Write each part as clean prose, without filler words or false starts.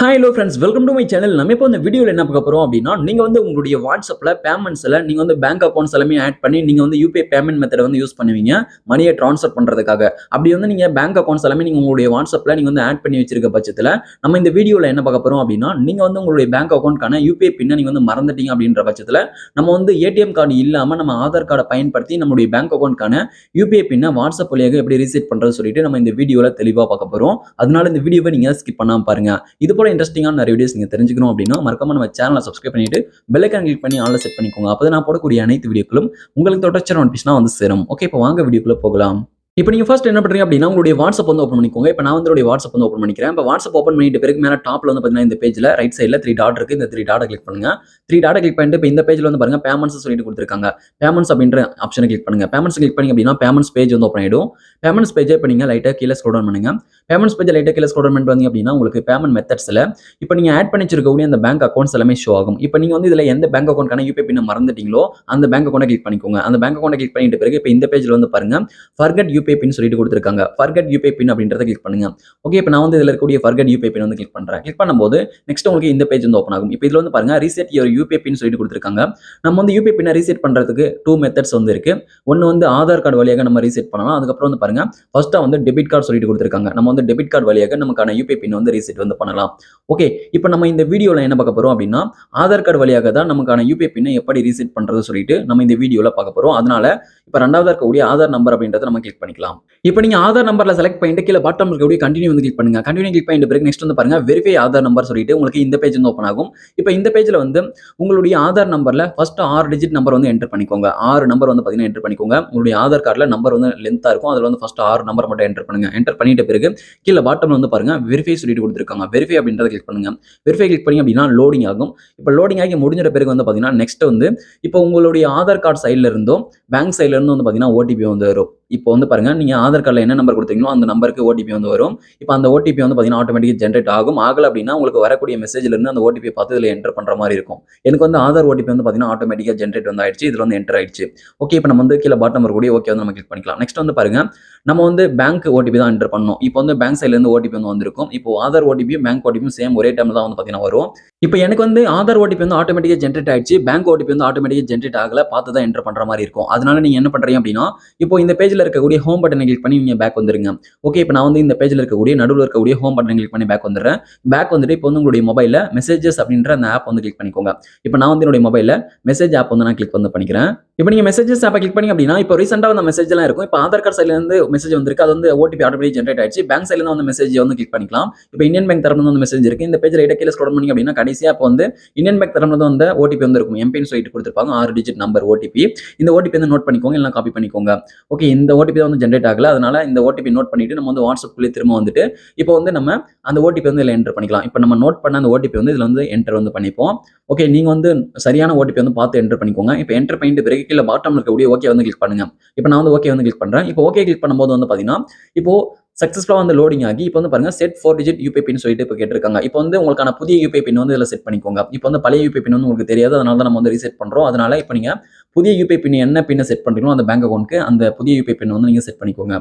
Hi hello friends, welcome to my channel. நம்ம இப்போ இந்த வீடியோவில் என்ன பார்க்க போகிறோம் அப்படின்னா, நீங்கள் வந்து உங்களுடைய வாட்ஸ்அப்பில் பேமெண்ட்ஸில் நீங்கள் வந்து பேங்க் அக்கௌண்ட்ஸ் எல்லாமே ஆட் பண்ணி நீங்கள் வந்து யூபிஐ பேமெண்ட் மெத்தடை வந்து யூஸ் பண்ணுவீங்க மணியை ட்ரான்ஸ்ஃபர் பண்ணுறதுக்காக. அப்படி வந்து நீங்கள் பேங்க் அக்கௌண்ட்ஸ் எல்லாமே நீங்கள் உங்களுடைய வாட்ஸ்அப்பில் நீங்கள் வந்து ஆட் பண்ணி வச்சிருக்க பட்சத்தில் நம்ம இந்த வீடியோவில் என்ன பார்க்க போகிறோம் அப்படின்னா, நீங்கள் வந்து உங்களுடைய பேங்க் அக்கௌண்ட்கான யூபிஐ பின்னை நீங்கள் வந்து மறந்துட்டீங்க அப்படின்ற பட்சத்தில் நம்ம வந்து ஏடிஎம் கார்டு இல்லாமல் நம்ம ஆதார் கார்டை பயன்படுத்தி நம்மளுடைய பேங்க் அக்கௌண்ட்கான யூபிஐ பின்னை வாட்ஸ்அப் வழியாக எப்படி ரீசெட் பண்ணுறது சொல்லிட்டு நம்ம இந்த வீடியோவில் தெளிவாக பார்க்க போகிறோம். அதனால இந்த வீடியோவை நீங்கள் ஸ்கிப் பண்ணாமல் பாருங்க. இது போல இன்ட்ரெஸ்டிங்கான நிறைய வீடியோஸ் நீங்க தெரிஞ்சுக்கணும் அப்படின்னா மறக்காம நம்ம சேனலை சப்ஸ்கிரைப் பண்ணிட்டு பெல் ஐகான் கிளிக் பண்ணி ஆல்ல செட் பண்ணிக்கோங்க. அப்பதான் நான் போடக்கூடிய அனைத்து வீடியோக்களும் உங்களுக்கு தொடர்ச்சியான நோட்டிஃபிகேஷனா வந்து சேரும். ஓகே, இப்போ வாங்க வீடியோக்குள்ள போகலாம். இப்போ நீங்க ஃபர்ஸ்ட் என்ன பண்றீங்க அப்படின்னா உங்களுடைய வாட்ஸ்அப் வந்து ஓப்பன் பண்ணிக்கோங்க. இப்போ நான் வந்து வாட்ஸ்அப் வந்து ஓப்பன் பண்ணிக்கிறேன். இப்போ வாட்ஸ்அப் ஓப்பன் பண்ணிட்டு பிறகு மேல டாப்ல வந்து பாத்தீங்கன்னா இந்த பேஜ்ல ரைட் சைடுல 3 டாட் இருக்கு. இந்த 3 டாட்டை கிளிக் பண்ணுங்க. 3 டாட்டை கிளிக் பண்ணிட்டு இப்போ இந்த பேஜ்ல வந்து பாருங்க பேமெண்ட்ஸ் சொல்லிட்டு கொடுத்துருக்காங்க. பேமெண்ட்ஸ் அப்படின்ற ஆப்ஷனை கிளிக் பண்ணுங்க. பேமெண்ட்ஸ் கிளிக் பண்ணி அப்படின்னா பேமெண்ட்ஸ் பேஜ் வந்து ஓப்பன் ஆயிடும். பேமெண்ட்ஸ் பேஜை இப்போ நீங்க லைட்டா கீழே ஸ்க்ரோல் டவுன் பண்ணுங்க. பேமெண்ட்ஸ் பேஜ் லைட்டா கீழே ஸ்க்ரோல் டவுன் பண்ணிட்டு வந்தீங்க அப்படின்னா உங்களுக்கு பேமெண்ட் மெத்தட்ஸ்ல இப்போ நீங்க ஆட் பண்ணி வச்சிருக்கக்கூடிய அந்த பேங்க் அக்கௌண்ட்ஸ் எல்லாமே ஷோ ஆகும். இப்போ நீங்க வந்து இதுல எந்த பேங்க் அக்கௌண்ட்கான யூபிஐ பின் மறந்துட்டீங்களோ அந்த பேங்க் அக்கௌண்ட்டை கிளிக் பண்ணிக்கோங்க. அந்த பேங்க் அக்கௌண்ட்டை கிளிக் பண்ணிட்டு பிறகு இப்போ இந்த பேஜ்ல வந்து பாருங்க ஃபர்கெட் யூபிஐ பின் சொல்லிட்டு கொடுத்துருக்காங்க. ஃபர்கெட் யூபிஐ பின் அப்படின்றத கிளிக் பண்ணுங்க. ஓகே, இப்போ நான் வந்து இதுல இருக்கக்கூடிய ஃபர்கெட் யூபிஐ பின் வந்து கிளிக் பண்றேன். கிளிக் பண்ணும்போது நெக்ஸ்ட் உங்களுக்கு இந்த பேஜ் வந்து ஓப்பன் ஆகும். இப்போ இதுல வந்து பாருங்க ரீசெட் யுவர் யூபிஐ பின் சொல்லிட்டு கொடுத்துருக்காங்க. நம்ம வந்து யூபிஐ பின்னை ரீசெட் பண்றதுக்கு 2 மெத்தட்ஸ் வந்து இருக்கு. ஒன்னு வந்து ஆதார் கார்டு வழியாக நம்ம ரீசெட் பண்ணலாம். அதுக்கப்புறம் வந்து பாருங்க ஃபர்ஸ்டா வந்து டெபிட் கார்டு சொல்லிட்டு கொடுத்துருக்காங்க. நம்ம வந்து டெபிட் கார்டு வழியாக நமக்கான யூபிஐ பின் வந்து ரீசெட் வந்து பண்ணலாம். ஓகே, இப்போ நம்ம இந்த வீடியோல என்ன பார்க்க போறோம் அப்படின்னா ஆதார் கார்டு வழியாக தான் நமக்கான யூபிஐ பின்னை எப்படி ரீசெட் பண்றது சொல்லிட்டு நம்ம இந்த வீடியோல பார்க்க போறோம். அதனால இப்போ ரெண்டாவதா இருக்கக்கூடிய ஆதார் நம்பர் அப்படின்றத நம்ம கிளிக் பண்ணிக்கலாம். இப்போ நீங்க ஆதார் நம்பர்ல செலக்ட் பண்ணிட்டு கீழே பாட்டம் இருக்கக்கூடிய கண்டினியூ வந்து கிளிக் பண்ணுங்க. கண்டினியூ கிளிக் பண்ணிட்டு பிறகு நெக்ஸ்ட் வந்து பாருங்க வெரிஃபை ஆதார் நம்பர் சொல்லிட்டு உங்களுக்கு இந்த பேஜ் வந்து ஓப்பன் ஆகும். இப்போ இந்த பேஜ்ல வந்து உங்களுடைய ஆதார் நம்பர்ல ஃபர்ஸ்ட் 6 டிஜிட் நம்பர் வந்து என்டர் பண்ணிக்கோங்க. 6 நம்பர் வந்து பாத்தீங்கன்னா என்டர் பண்ணிக்கோங்க. உங்களுடைய ஆதார் கார்டுல நம்பர் வந்து லென்த்தா இருக்கும். அதுல வந்து ஃபர்ஸ்ட் 6 நம்பர் மட்டும் என்டர் பண்ணுங்க. என்டர் பண்ணிட்ட பிறகு கீழே பாட்டம்ல வந்து பாருங்க வெரிஃபை சொல்லிட்டு கொடுத்துருக்காங்க. வெரிஃபை அப்படின்றத கிளிக் பண்ணுங்க. வெரிஃபை கிளிக் பண்ணி அப்படின்னா லோடிங் ஆகும். இப்போ லோடிங் ஆகி முடிஞ்சிட்ட பிறகு வந்து பாத்தீங்கன்னா நெக்ஸ்ட் வந்து இப்போ உங்களுடைய ஆதார் கார்டு சைட்ல இருந்தும் பேங்க் சைட்ல இருந்து வந்து பாத்தீங்கன்னா ஓடிபி வந்து வரும். இப்போ வந்து பாருங்க நீங்க ஆதார் கார்டில் என்ன நம்பர் கொடுத்தீங்களோ அந்த நம்பருக்கு ஓடிபி வந்து வரும். இப்போ அந்த ஓடிபி வந்து பார்த்தீங்கன்னா ஆட்டோமேட்டிக்காக ஜென்ரேட் ஆகும். ஆகல அப்படின்னா உங்களுக்கு வரக்கூடிய மெசேஜ்ல இருந்து அந்த ஓடிபி பார்த்து இதில் என்டர் பண்ற மாதிரி இருக்கும். எனக்கு வந்து ஆதார் ஓடிபி வந்து பார்த்தீங்கன்னா ஆட்டோமேட்டிக்காக ஜென்ரேட் வந்து ஆயிடுச்சு. இதில் வந்து என்டர் ஆயிடுச்சு. ஓகே, இப்போ நம்ம வந்து கீழே பாட்டம் வரக்கூடிய ஓகே வந்து நம்ம கிளிக் பண்ணிக்கலாம். நெக்ஸ்ட் வந்து பாருங்க நம்ம வந்து பேங்க் ஓடிபி தான் என்டர் பண்ணணும். இப்போ வந்து பேங்க் சைட்ல இருந்து ஓடிபி வந்து வந்திருக்கும். இப்போ ஆதார் ஓடிபியும் பேங்க் ஓடிபியும் சேம் ஒரே டைம்ல தான் வந்து பார்த்தீங்கன்னா வரும். இப்போ எனக்கு வந்து ஆதார் ஓடிபி வந்து ஆட்டோமேட்டிக்காக ஜென்ரேட் ஆயிடுச்சு. பேங்க் ஓடிபி வந்து ஆட்டோமேட்டிக்காக ஜென்ரேட் ஆகல. பார்த்து தான் என்டர் பண்ற மாதிரி இருக்கும். அதனால நீங்க என்ன பண்றீங்க அப்படின்னா இப்போ இந்த பேஜ்ல இருக்கக்கூடிய ஹோம் பட்டனை கிளிக் பண்ணி நீங்க பேக் வந்துருங்க. ஓகே, இப்போ நான் வந்து இந்த பேஜ்ல இருக்கக்கூடிய நடுவில் இருக்கக்கூடிய ஹோம் பட்டனை கிளிக் பண்ணி பேக் வந்துடுறேன். பேக் வந்துட்டு இப்போ வந்து உங்களுடைய மொபைல்ல மெசேஜஸ் அப்படின்ற அந்த ஆப் வந்து கிளிக் பண்ணிக்கோங்க. இப்போ நான் வந்து என்னுடைய மொபைல்ல மெசேஜ் ஆப் வந்து நான் கிளிக் வந்து பண்ணிக்கிறேன். இப்போ நீங்க மெசேஜஸ் ஆப்பை கிளிக் பண்ணி அப்படின்னா இப்போ ரீசெண்டா வந்த மெசேஜ் எல்லாம் இருக்கும். இப்போ ஆதார் கார்டு சைட்ல இருந்து மெசேஜ் வந்திருக்கு. அது வந்து ஓடிபி ஆட்டோமேட்டிக் ஜென்ரேட் ஆயிடுச்சு. பேங்க் சைட்ல இருந்து வந்து மெசேஜ் வந்து கிளிக் பண்ணிக்கலாம். இப்போ இந்தியன் பேங்க் தரப்புல வந்து மெசேஜ் இருக்கு. இந்த பேஜ்ல ரைட் கீழ ஸ்க்ரோல் பண்ணி அப்படின்னா கடைசியா இப்போ வந்து இந்தியன் பேங்க் தரப்புல இருந்து வந்த ஓடிபி வந்து இருக்கும். எம்பின் சொல்லிட்டு கொடுத்திருப்பாங்க. 6 டிஜிட் நம்பர் ஓடிபி. இந்த ஓடிபி வந்து நோட் பண்ணிக்கோங்க, இல்ல காப்பி பண்ணிக்கோங்க. ஓகே, இந்த ஓடிபி வந்து ஜென்ரேட் ஆகல. அதனால இந்த ஓடிபி நோட் பண்ணிட்டு நம்ம வந்து வாட்ஸ்அப் குள்ளே திரும்ப வந்துட்டு இப்போ வந்து நம்ம அந்த ஓடிபி வந்து இதுல என்டர் பண்ணிக்கலாம். இப்போ நம்ம நோட் பண்ண அந்த ஓடிபி வந்து இதுல வந்து என்டர் வந்து பண்ணிப்போம். ஓகே, நீங்க வந்து சரியான ஓடிபி வந்து பார்த்து என்டர் பண்ணிக்கோங்க. இப்போ என்டர் பண்ணிட்டு பிறகு கீழே பாட்டம்ல இருக்கக்கூடிய ஓகே வந்து கிளிக் பண்ணுங்க. இப்போ நான் வந்து ஓகே வந்து கிளிக் பண்றேன். இப்போ ஓகே கிளிக் பண்ணும்போது வந்து பாத்தீங்கன்னா இப்போ சக்சஸ்ஃபுல்லா வந்து லோடிங் ஆகி இப்போ வந்து பாருங்க செட் 4 டிஜிட் யூபிஐ பின் சொல்லிட்டு இப்போ கேட்டிருக்காங்க. இப்போ வந்து உங்களுக்கான புதிய யூபிஐ பின் வந்து இதுல செட் பண்ணிக்கோங்க. இப்போ வந்து பழைய யூபிஐ பின் வந்து உங்களுக்கு தெரியாது. அதனால தான் நம்ம வந்து ரீசெட் பண்றோம். அதனால இப்போ நீங்க புதிய யூபிஐ பின் என்ன பின்னை செட் பண்றீங்களோ அந்த பேங்க் அக்கௌண்ட்க்கு அந்த புதிய யூபிஐ பின் வந்து நீங்க செட் பண்ணிக்கோங்க.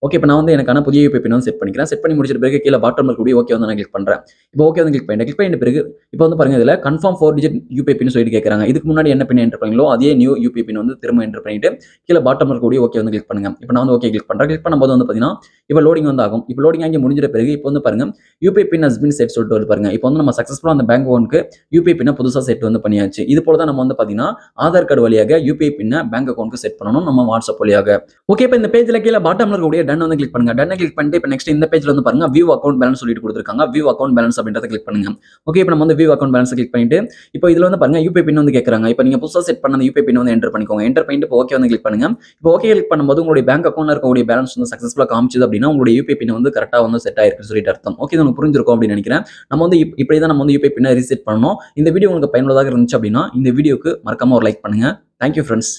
ஓகே, இப்போ நான் வந்து எனக்கான புதிய யூபிஐ பின் வந்து செட் பண்ணிக்கிறேன். செட் பண்ணி முடிச்சிட்ட பிறகு கீழே பாட்டம்ல இருக்கக்கூடிய ஓகே வந்து நான் கிளிக் பண்றேன். இப்போ ஓகே வந்து கிளிக் பண்ணிட்டேன். கிளிக் பண்ணிட்ட பிறகு இப்போ வந்து பாருங்க இதுல கன்ஃபார்ம் 4 டிஜிட் யூபிஐ பின் சொல்லிட்டு கேட்கறாங்க. இதுக்கு முன்னாடி என்ன பின் என்டர் பண்ணீங்களோ அதே நியூ யூபிஐ பின் வந்து திரும்ப என்டர் பண்ணிட்டு கீழே பாட்டம்ல இருக்கக்கூடிய ஓகே வந்து கிளிக் பண்ணுங்க. இப்போ நான் வந்து ஓகே கிளிக் பண்றேன். கிளிக் பண்ணும்போது வந்து பாத்தீங்கன்னா இப்போ லோடிங் வந்து ஆகும். இப்போ லோடிங் ஆகி முடிஞ்சிட்ட பிறகு இப்போ வந்து பாருங்க UPI pin has been set சொல்லிட்டு வருது பாருங்க. இப்போ வந்து நம்ம சக்சஸ்ஃபுல்லா அந்த பேங்க் அக்கௌண்ட்க்கு யூபிஐ பின்னை புதுசா செட் வந்து பண்ணியாச்சு. இது போல தான் நம்ம வந்து பாத்தீங்கன்னா ஆதார் கார்டு வழியாக யூபிஐ பின்னை பேங்க் அக்கௌண்ட்க்கு செட் பண்ணணும் நம்ம வாட்ஸ்அப் வழியாக. ஓகே, இப்போ இந்த பேஜ்ல கீழே பாட்டம்ல இருக்கக்கூடிய டன் வந்து கிளிக் பண்ணுங்க. டன் கிளிக் பண்ணிட்டு இப்போ நெக்ஸ்ட் இந்த பேஜ்ல வந்து பாருங்க வியூ அக்கௌண்ட் பேலன்ஸ் சொல்லிட்டு கொடுத்திருக்காங்க. வியூ அக்கௌண்ட் பேலன்ஸ் அப்படின்றத கிளிக் பண்ணுங்க. ஓகே, இப்போ நம்ம வந்து வியூ அக்கௌண்ட் பேலன்ஸ் கிளிக் பண்ணிட்டு இப்போ இதுல வந்து பாருங்க யூபிஐ பின் வந்து கேட்கறாங்க. இப்போ நீங்க புதுசா செட் பண்ண அந்த யூபிஐ பின் வந்து என்டர் பண்ணிக்கோங்க. என்டர் பண்ணிட்டு இப்போ ஓகே வந்து கிளிக் பண்ணுங்க. இப்போ ஓகே கிளிக் பண்ணும்போது உங்களுடைய பேங்க் அக்கௌண்ட்ல இருக்கக்கூடிய பேலன்ஸ் வந்து சக்சஸ்ஃபுல்லா காமிச்சது அப்படின்னா உங்களுடைய யூபிஐ பின் வந்து கரெக்டா வந்து செட் ஆயிருக்குன்னு சொல்லிட்டு அர்த்தம். ஓகே, உங்களுக்கு புரிஞ்சிருக்கும் அப்படின்னு நினைக்கிறேன். நம்ம வந்து இப்படி தான் நம்ம வந்து யூபிஐ பின்னை ரீசெட் பண்ணணும். இந்த வீடியோ உங்களுக்கு பயனுள்ளதாக இருந்துச்சு அப்படின்னா இந்த வீடியோக்கு மறக்காம ஒரு லைக் பண்ணுங்க. Thank you friends.